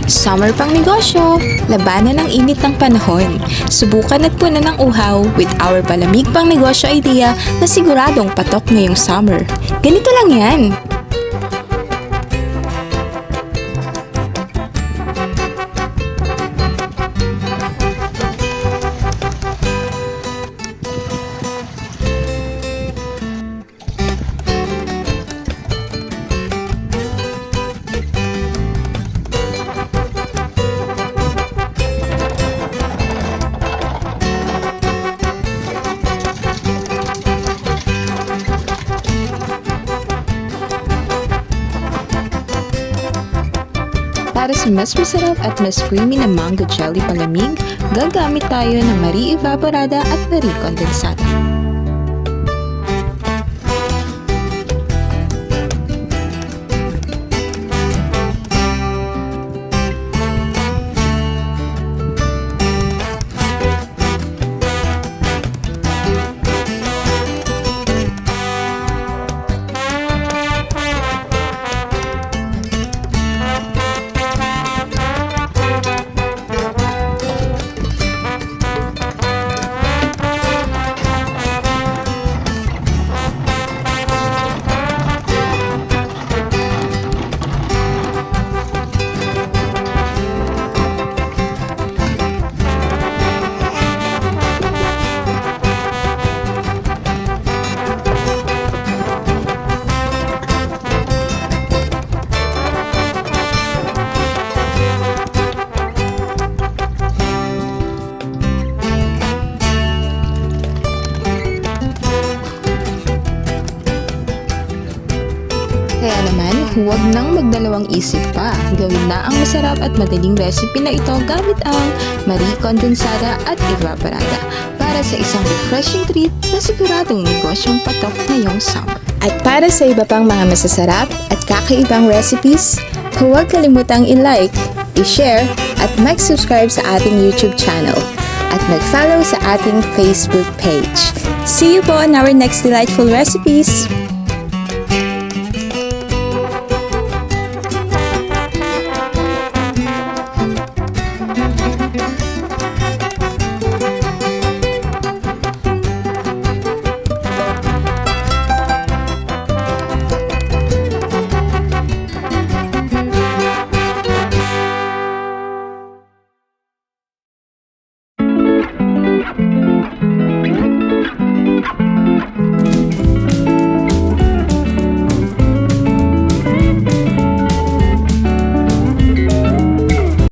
Summer pang negosyo, labanan ng init ng panahon. Subukan at punan ng uhaw with our palamig pang negosyo idea na siguradong patok ngayong summer. Ganito lang yan. Para sa mas masarap at mas creamy na mango jelly palamig, gagamit tayo ng Marie Evaporada at Marie Condensada. Kaya naman, huwag nang magdalawang isip pa. Gawin na ang masarap at madaling recipe na ito gamit ang Marie Condensada at Evaporada para sa isang refreshing treat na siguradong negosyong patok ngayong summer. At para sa iba pang mga masasarap at kakaibang recipes, huwag kalimutang i-like, i-share at mag-subscribe sa ating YouTube channel at mag-follow sa ating Facebook page. See you po on our next delightful recipes!